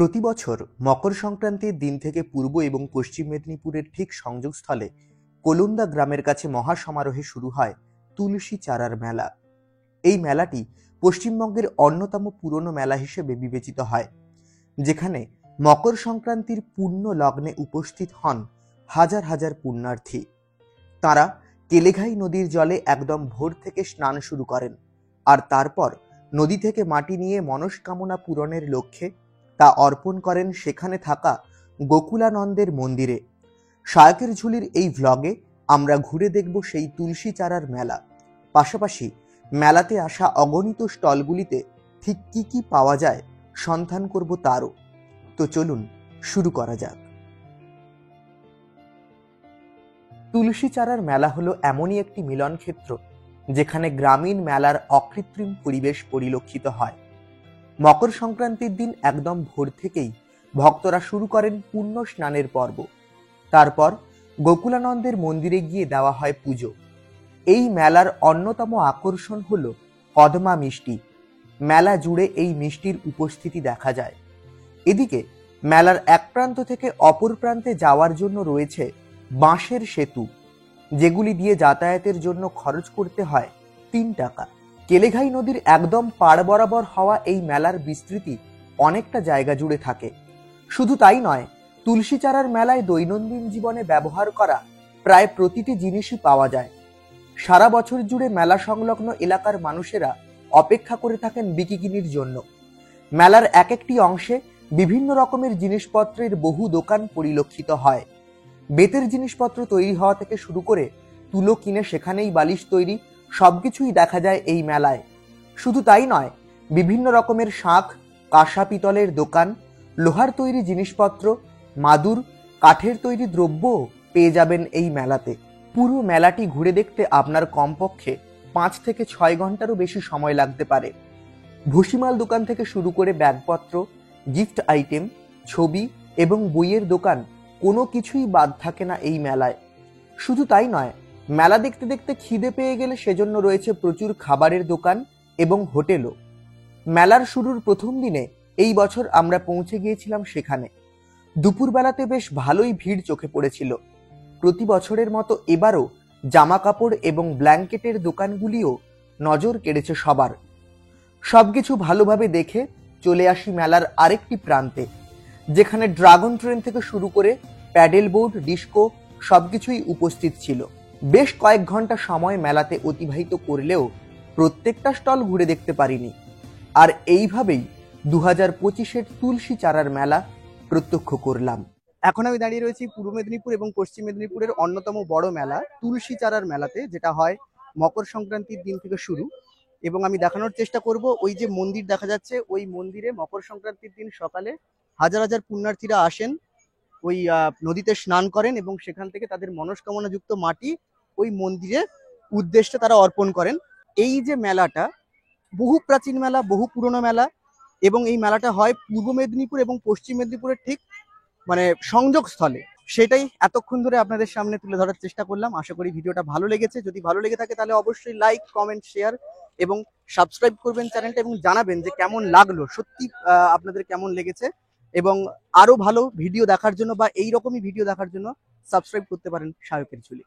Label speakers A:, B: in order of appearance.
A: প্রতি বছর মকর সংক্রান্তির দিন থেকে পূর্ব এবং পশ্চিম মেদিনীপুরের ঠিক সংযোগস্থলে কোলন্দা গ্রামের কাছে মহাসমারোহে শুরু হয় তুলসী চারার মেলা। এই মেলাটি পশ্চিমবঙ্গের অন্যতম পুরনো মেলা হিসেবে বিবেচিত হয়, যেখানে মকর সংক্রান্তির পূর্ণ লগ্নে উপস্থিত হন হাজার হাজার পুণ্যার্থী। তারা কেলেঘাই নদীর জলে একদম ভোর থেকে স্নান শুরু করেন, আর তারপর নদী থেকে মাটি নিয়ে মনস্কামনা পূরণের লক্ষ্যে তা অর্পণ করেন সেখানে থাকা গোকুলানন্দের মন্দিরে। শায়কের ঝুলির এই ভ্লগে আমরা ঘুরে দেখব সেই তুলসী চারার মেলা, পাশাপাশি মেলাতে আসা অগণিত স্টলগুলিতে ঠিক কি কি পাওয়া যায় সন্ধান করব তারও। তো চলুন শুরু করা যাক। তুলসী চারার মেলা হলো এমনই একটি মিলন ক্ষেত্র যেখানে গ্রামীণ মেলার অকৃত্রিম পরিবেশ পরিলক্ষিত হয়। মকর সংক্রান্তির দিন একদম ভোর থেকেই ভক্তরা শুরু করেন পুণ্য স্নানের পর্ব। তারপর গোকুলানন্দের মন্দিরে গিয়ে দেওয়া হয় পুজো। এই মেলার অন্যতম আকর্ষণ হলো কদমা মিষ্টি। মেলা জুড়ে এই মিষ্টির উপস্থিতি দেখা যায়। এদিকে মেলার এক প্রান্ত থেকে অপর প্রান্তে যাওয়ার জন্য রয়েছে বাঁশের সেতু, যেগুলি দিয়ে যাতায়াতের জন্য খরচ করতে হয় ৩ টাকা। কেলেঘাই নদীর একদম পাড় বরাবর হওয়া এই মেলার বিস্তৃতি অনেকটা জায়গা জুড়ে থাকে। শুধু তাই নয়, তুলসী চারার মেলায় দৈনন্দিন জীবনে ব্যবহার করা প্রায় প্রতিটি জিনিসই পাওয়া যায়। সারা বছর জুড়ে মেলা সংলগ্ন এলাকার মানুষেরা অপেক্ষা করে থাকেন বিকিকিনির জন্য। মেলার এক একটি অংশে বিভিন্ন রকমের জিনিসপত্রের বহু দোকান পরিলক্ষিত হয়। বেতের জিনিসপত্র তৈরি হওয়া থেকে শুরু করে তুলো কিনে সেখানেই বালিশ তৈরি সবকিছুই দেখা যায় এই মেলায়। শুধু তাই নয়, বিভিন্ন রকমের শাঁখ, কাঁসা পিতলের দোকান, লোহার তৈরি জিনিসপত্র, মাদুর, কাঠের তৈরি দ্রব্যও পেয়ে যাবেন এই মেলাতে। পুরো মেলাটি ঘুরে দেখতে আপনার কমপক্ষে 5 থেকে 6 ঘন্টারও বেশি সময় লাগতে পারে। ভুসিমাল দোকান থেকে শুরু করে ব্যাগপত্র, গিফট আইটেম, ছবি এবং বইয়ের দোকান কোনো কিছুই বাদ থাকে না এই মেলায়। শুধু তাই নয়, মেলা দেখতে দেখতে খিদে পেয়ে গেলে সেজন্য রয়েছে প্রচুর খাবারের দোকান এবং হোটেলও। মেলার শুরুর প্রথম দিনে এই বছর আমরা পৌঁছে গিয়েছিলাম সেখানে। দুপুরবেলাতে বেশ ভালোই ভিড় চোখে পড়েছিল। প্রতি বছরের মতো এবারও জামা কাপড় এবং ব্ল্যাঙ্কেটের দোকানগুলিও নজর কেড়েছে সবার। সবকিছু ভালোভাবে দেখে চলে আসি মেলার আরেকটি প্রান্তে, যেখানে ড্রাগন ট্রেন থেকে শুরু করে প্যাডেল বোর্ড, ডিস্কো সবকিছুই উপস্থিত ছিল। বেশ কয়েক ঘন্টা সময় মেলাতে অতিবাহিত করলেও প্রত্যেকটা স্টল ঘুরে দেখতে পারিনি। আর এইভাবেই 2025-এর তুলসী চারার মেলা প্রত্যক্ষ করলাম। এখন আমি দাঁড়িয়ে রয়েছি পূর্ব মেদিনীপুর এবং পশ্চিম মেদিনীপুরের অন্যতম বড় মেলা তুলসী চারার মেলাতে, যেটা হয় মকর সংক্রান্তির দিন থেকে শুরু। এবং আমি দেখানোর চেষ্টা করব, ওই যে মন্দির দেখা যাচ্ছে, ওই মন্দিরে মকর সংক্রান্তির দিন সকালে হাজার হাজার পুণ্যার্থীরা আসেন, ওই নদীতে স্নান করেন এবং সেখান থেকে তাদের মনস্কামনাযুক্ত মাটি ওই মন্দিরের উদ্দেশ্যে তারা অর্পণ করেন। এই যে মেলাটা বহু প্রাচীন মেলা, বহু পুরনো মেলা, এবং এই মেলাটা হয় পূর্ব মেদিনীপুর এবং পশ্চিম মেদিনীপুরের ঠিক সংযোগস্থলে। সেটাই এতক্ষণ ধরে আপনাদের সামনে তুলে ধরার চেষ্টা করলাম। আশা করি ভিডিওটা ভালো লেগেছে। যদি ভালো লেগে থাকে তাহলে অবশ্যই লাইক, কমেন্ট, শেয়ার এবং সাবস্ক্রাইব করবেন চ্যানেলটা, এবং জানাবেন যে কেমন লাগলো, সত্যি আপনাদের কেমন লেগেছে। এবং আরো ভালো ভিডিও দেখার জন্য বা এইরকমই ভিডিও দেখার জন্য সাবস্ক্রাইব করতে পারেন শায়কের ঝুলি।